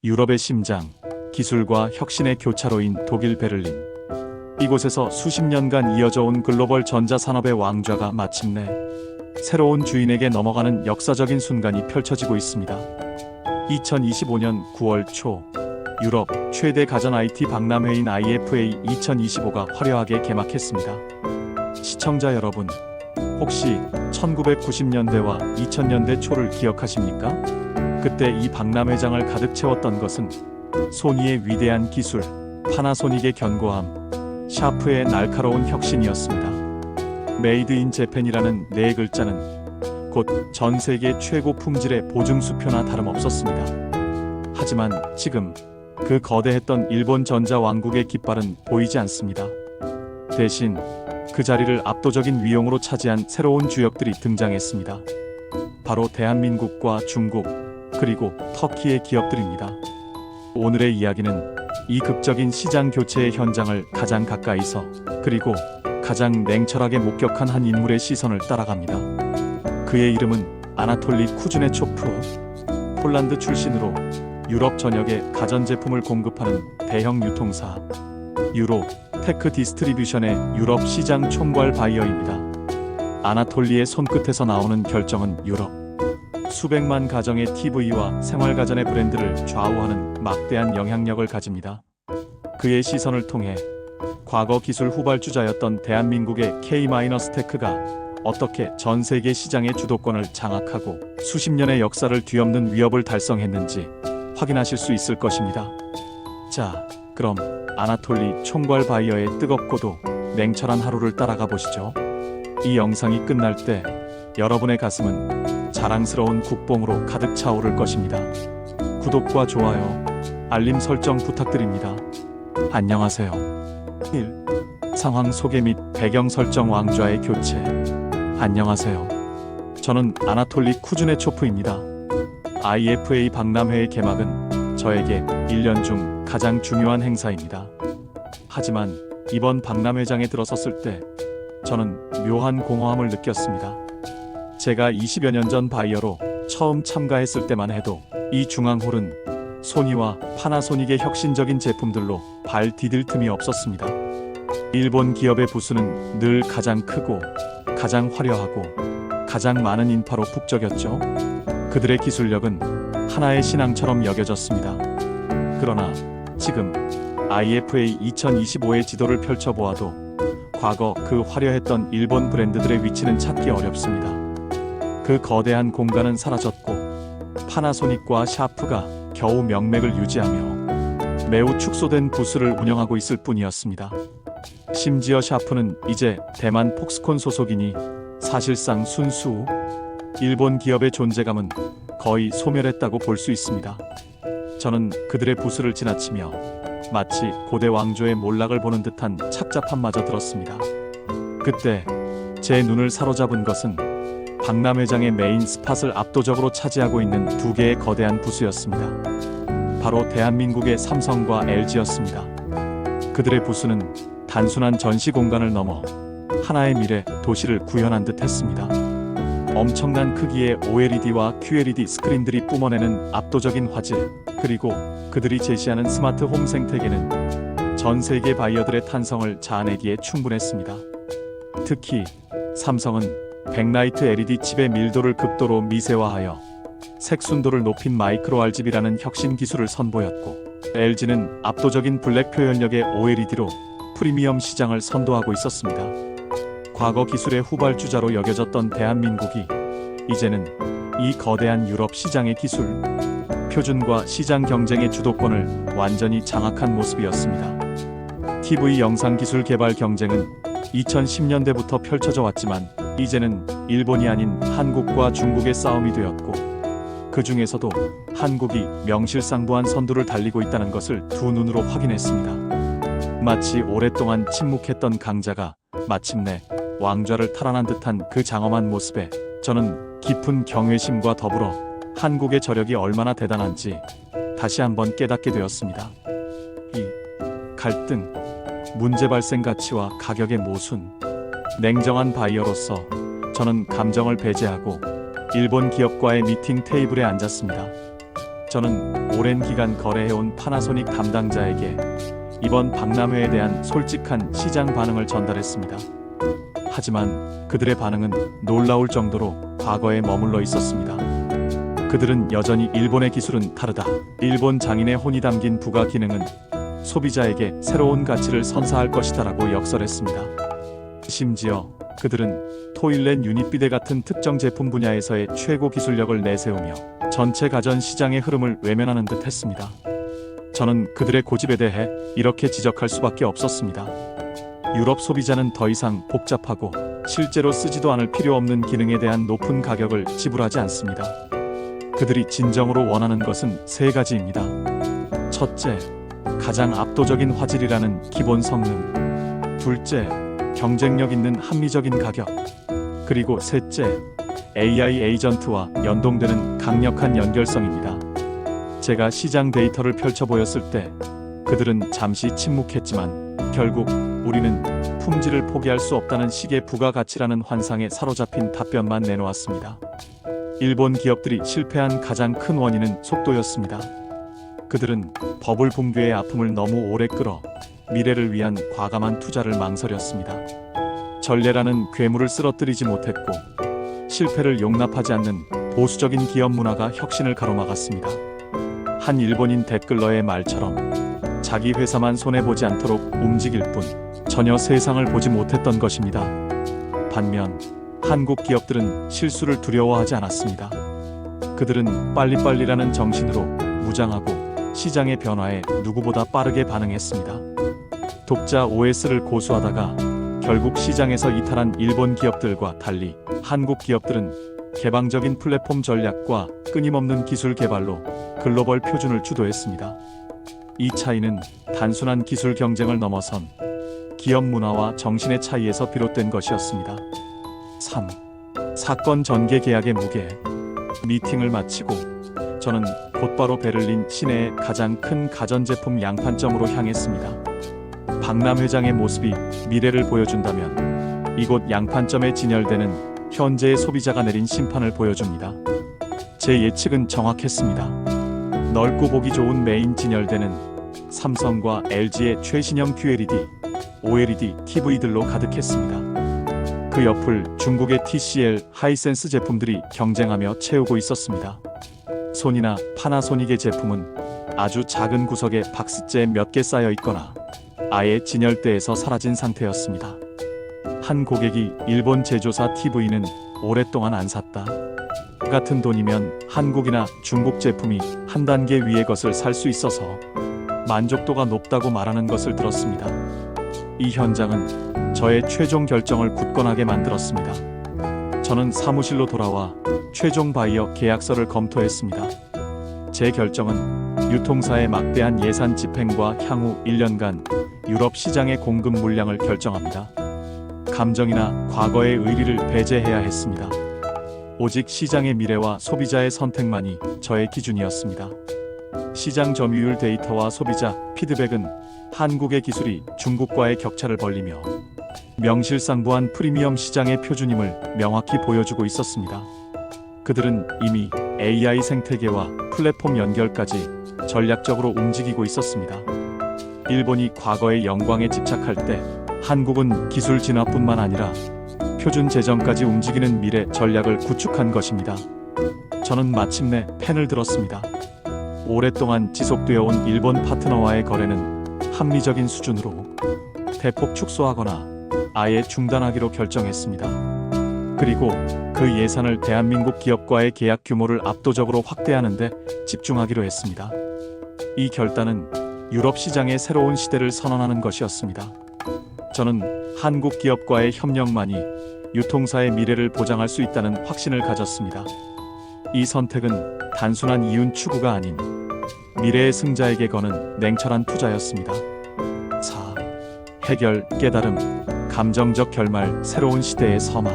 유럽의 심장, 기술과 혁신의 교차로인 독일 베를린. 이곳에서 수십 년간 이어져 온 글로벌 전자산업의 왕좌가 마침내 새로운 주인에게 넘어가는 역사적인 순간이 펼쳐지고 있습니다. 2025년 9월 초 유럽 최대 가전 IT 박람회인 IFA 2025가 화려하게 개막했습니다. 시청자 여러분, 혹시 1990년대와 2000년대 초를 기억하십니까? 그때 이 박람회장을 가득 채웠던 것은 소니의 위대한 기술, 파나소닉의 견고함, 샤프의 날카로운 혁신이었습니다. 메이드 인 재팬이라는 네 글자는 곧 전 세계 최고 품질의 보증수표나 다름없었습니다. 하지만 지금 그 거대했던 일본 전자왕국의 깃발은 보이지 않습니다. 대신 그 자리를 압도적인 위용으로 차지한 새로운 주역들이 등장했습니다. 바로 대한민국과 중국, 그리고 터키의 기업들입니다. 오늘의 이야기는 이 극적인 시장 교체의 현장을 가장 가까이서, 그리고 가장 냉철하게 목격한 한 인물의 시선을 따라갑니다. 그의 이름은 아나톨리 쿠즈네초프. 폴란드 출신으로 유럽 전역에 가전제품을 공급하는 대형 유통사 유로 테크 디스트리뷰션의 유럽 시장 총괄 바이어입니다. 아나톨리의 손끝에서 나오는 결정은 유럽 수백만 가정의 TV와 생활가전의 브랜드를 좌우하는 막대한 영향력을 가집니다. 그의 시선을 통해 과거 기술 후발주자였던 대한민국의 K-테크가 어떻게 전 세계 시장의 주도권을 장악하고 수십 년의 역사를 뒤엎는 위협을 달성했는지 확인하실 수 있을 것입니다. 자, 그럼 아나톨리 총괄 바이어의 뜨겁고도 냉철한 하루를 따라가 보시죠. 이 영상이 끝날 때 여러분의 가슴은 자랑스러운 국뽕으로 가득 차오를 것입니다. 구독과 좋아요, 알림 설정 부탁드립니다. 안녕하세요. 1. 상황 소개 및 배경 설정. 왕좌의 교체. 안녕하세요. 저는 아나톨리 쿠즈네초프입니다. IFA 박람회의 개막은 저에게 1년 중 가장 중요한 행사입니다. 하지만 이번 박람회장에 들어섰을 때 저는 묘한 공허함을 느꼈습니다. 제가 20여 년 전 바이어로 처음 참가했을 때만 해도 이 중앙홀은 소니와 파나소닉의 혁신적인 제품들로 발 디딜 틈이 없었습니다. 일본 기업의 부스는 늘 가장 크고 가장 화려하고 가장 많은 인파로 북적였죠. 그들의 기술력은 하나의 신앙처럼 여겨졌습니다. 그러나 지금 IFA 2025의 지도를 펼쳐보아도 과거 그 화려했던 일본 브랜드들의 위치는 찾기 어렵습니다. 그 거대한 공간은 사라졌고 파나소닉과 샤프가 겨우 명맥을 유지하며 매우 축소된 부스를 운영하고 있을 뿐이었습니다. 심지어 샤프는 이제 대만 폭스콘 소속이니 사실상 순수 일본 기업의 존재감은 거의 소멸했다고 볼 수 있습니다. 저는 그들의 부스를 지나치며 마치 고대 왕조의 몰락을 보는 듯한 착잡함마저 들었습니다. 그때 제 눈을 사로잡은 것은 박람회장의 메인 스팟을 압도적으로 차지하고 있는 두 개의 거대한 부스였습니다. 바로 대한민국의 삼성과 LG였습니다. 그들의 부스는 단순한 전시 공간을 넘어 하나의 미래 도시를 구현한 듯 했습니다. 엄청난 크기의 OLED와 QLED 스크린들이 뿜어내는 압도적인 화질, 그리고 그들이 제시하는 스마트 홈 생태계는 전 세계 바이어들의 탄성을 자아내기에 충분했습니다. 특히 삼성은 백라이트 LED 칩의 밀도를 극도로 미세화하여 색순도를 높인 마이크로 RGB라는 혁신 기술을 선보였고, LG는 압도적인 블랙 표현력의 OLED로 프리미엄 시장을 선도하고 있었습니다. 과거 기술의 후발주자로 여겨졌던 대한민국이 이제는 이 거대한 유럽 시장의 기술, 표준과 시장 경쟁의 주도권을 완전히 장악한 모습이었습니다. TV 영상 기술 개발 경쟁은 2010년대부터 펼쳐져 왔지만 이제는 일본이 아닌 한국과 중국의 싸움이 되었고, 그 중에서도 한국이 명실상부한 선두를 달리고 있다는 것을 두 눈으로 확인했습니다. 마치 오랫동안 침묵했던 강자가 마침내 왕좌를 탈환한 듯한 그 장엄한 모습에 저는 깊은 경외심과 더불어 한국의 저력이 얼마나 대단한지 다시 한번 깨닫게 되었습니다. 이 갈등, 문제 발생 가치와 가격의 모순. 냉정한 바이어로서 저는 감정을 배제하고 일본 기업과의 미팅 테이블에 앉았습니다. 저는 오랜 기간 거래해온 파나소닉 담당자에게 이번 박람회에 대한 솔직한 시장 반응을 전달했습니다. 하지만 그들의 반응은 놀라울 정도로 과거에 머물러 있었습니다. 그들은 여전히 일본의 기술은 다르다. 일본 장인의 혼이 담긴 부가 기능은 소비자에게 새로운 가치를 선사할 것이다라고 역설했습니다. 심지어 그들은 토일렛 유닛비데 같은 특정 제품 분야에서의 최고 기술력을 내세우며 전체 가전 시장의 흐름을 외면하는 듯 했습니다. 저는 그들의 고집에 대해 이렇게 지적할 수밖에 없었습니다. 유럽 소비자는 더 이상 복잡하고 실제로 쓰지도 않을 필요 없는 기능에 대한 높은 가격을 지불하지 않습니다. 그들이 진정으로 원하는 것은 세 가지입니다. 첫째, 가장 압도적인 화질이라는 기본 성능. 둘째, 경쟁력 있는 합리적인 가격. 그리고 셋째, AI 에이전트와 연동되는 강력한 연결성입니다. 제가 시장 데이터를 펼쳐 보였을 때 그들은 잠시 침묵했지만 결국 우리는 품질을 포기할 수 없다는 식의 부가가치라는 환상에 사로잡힌 답변만 내놓았습니다. 일본 기업들이 실패한 가장 큰 원인은 속도였습니다. 그들은 버블 붕괴의 아픔을 너무 오래 끌어 미래를 위한 과감한 투자를 망설였습니다. 전례라는 괴물을 쓰러뜨리지 못했고 실패를 용납하지 않는 보수적인 기업 문화가 혁신을 가로막았습니다. 한 일본인 댓글러의 말처럼 자기 회사만 손해보지 않도록 움직일 뿐 전혀 세상을 보지 못했던 것입니다. 반면 한국 기업들은 실수를 두려워하지 않았습니다. 그들은 빨리빨리라는 정신으로 무장하고 시장의 변화에 누구보다 빠르게 반응했습니다. 독자 OS를 고수하다가 결국 시장에서 이탈한 일본 기업들과 달리 한국 기업들은 개방적인 플랫폼 전략과 끊임없는 기술 개발로 글로벌 표준을 주도했습니다. 이 차이는 단순한 기술 경쟁을 넘어선 기업 문화와 정신의 차이에서 비롯된 것이었습니다. 3. 사건 전개 계약의 무게. 미팅을 마치고 저는 곧바로 베를린 시내의 가장 큰 가전제품 양판점으로 향했습니다. 박람회장의 모습이 미래를 보여준다면 이곳 양판점에 진열되는 현재의 소비자가 내린 심판을 보여줍니다. 제 예측은 정확했습니다. 넓고 보기 좋은 메인 진열대는 삼성과 LG의 최신형 QLED, OLED TV들로 가득했습니다. 그 옆을 중국의 TCL, 하이센스 제품들이 경쟁하며 채우고 있었습니다. 소니나 파나소닉의 제품은 아주 작은 구석에 박스째 몇 개 쌓여 있거나 아예 진열대에서 사라진 상태였습니다. 한 고객이 일본 제조사 TV는 오랫동안 안 샀다. 같은 돈이면 한국이나 중국 제품이 한 단계 위의 것을 살 수 있어서 만족도가 높다고 말하는 것을 들었습니다. 이 현장은 저의 최종 결정을 굳건하게 만들었습니다. 저는 사무실로 돌아와 최종 바이어 계약서를 검토했습니다. 제 결정은 유통사의 막대한 예산 집행과 향후 1년간 유럽 시장의 공급 물량을 결정합니다. 감정이나 과거의 의리를 배제해야 했습니다. 오직 시장의 미래와 소비자의 선택만이 저의 기준이었습니다. 시장 점유율 데이터와 소비자 피드백은 한국의 기술이 중국과의 격차를 벌리며 명실상부한 프리미엄 시장의 표준임을 명확히 보여주고 있었습니다. 그들은 이미 AI 생태계와 플랫폼 연결까지 전략적으로 움직이고 있었습니다. 일본이 과거의 영광에 집착할 때 한국은 기술 진화뿐만 아니라 표준 제정까지 움직이는 미래 전략을 구축한 것입니다. 저는 마침내 펜을 들었습니다. 오랫동안 지속되어 온 일본 파트너와의 거래는 합리적인 수준으로 대폭 축소하거나 아예 중단하기로 결정했습니다. 그리고 그 예산을 대한민국 기업과의 계약 규모를 압도적으로 확대하는 데 집중하기로 했습니다. 이 결단은 유럽 시장의 새로운 시대를 선언하는 것이었습니다. 저는 한국 기업과의 협력만이 유통사의 미래를 보장할 수 있다는 확신을 가졌습니다. 이 선택은 단순한 이윤 추구가 아닌 미래의 승자에게 거는 냉철한 투자였습니다. 4. 해결, 깨달음, 감정적 결말, 새로운 시대의 서막.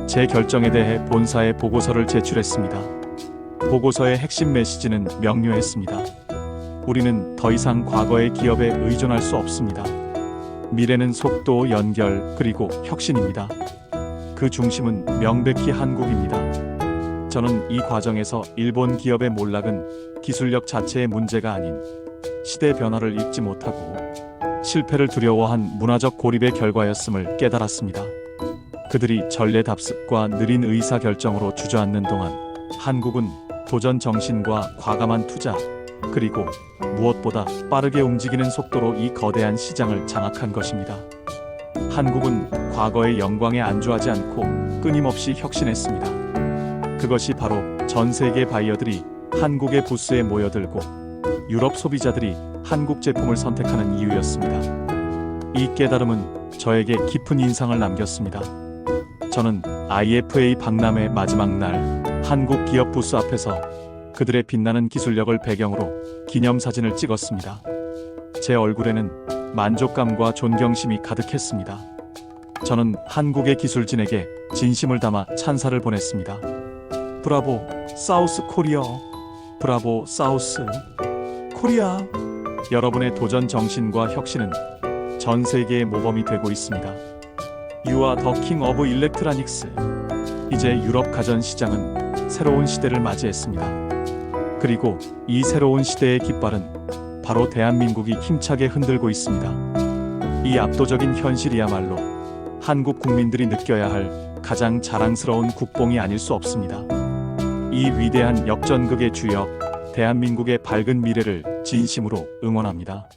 제 결정에 대해 본사에 보고서를 제출했습니다. 보고서의 핵심 메시지는 명료했습니다. 우리는 더 이상 과거의 기업에 의존할 수 없습니다. 미래는 속도, 연결, 그리고 혁신입니다. 그 중심은 명백히 한국입니다. 저는 이 과정에서 일본 기업의 몰락은 기술력 자체의 문제가 아닌 시대 변화를 읽지 못하고 실패를 두려워한 문화적 고립의 결과였음을 깨달았습니다. 그들이 전례답습과 느린 의사결정으로 주저앉는 동안 한국은 도전 정신과 과감한 투자, 그리고 무엇보다 빠르게 움직이는 속도로 이 거대한 시장을 장악한 것입니다. 한국은 과거의 영광에 안주하지 않고 끊임없이 혁신했습니다. 그것이 바로 전 세계 바이어들이 한국의 부스에 모여들고 유럽 소비자들이 한국 제품을 선택하는 이유였습니다. 이 깨달음은 저에게 깊은 인상을 남겼습니다. 저는 IFA 박람회 마지막 날 한국 기업 부스 앞에서 그들의 빛나는 기술력을 배경으로 기념사진을 찍었습니다. 제 얼굴에는 만족감과 존경심이 가득했습니다. 저는 한국의 기술진에게 진심을 담아 찬사를 보냈습니다. 브라보 사우스 코리아, 브라보 사우스 코리아. 여러분의 도전 정신과 혁신은 전 세계의 모범이 되고 있습니다. You are the king of electronics. 이제 유럽 가전 시장은 새로운 시대를 맞이했습니다. 그리고 이 새로운 시대의 깃발은 바로 대한민국이 힘차게 흔들고 있습니다. 이 압도적인 현실이야말로 한국 국민들이 느껴야 할 가장 자랑스러운 국뽕이 아닐 수 없습니다. 이 위대한 역전극의 주역, 대한민국의 밝은 미래를 진심으로 응원합니다.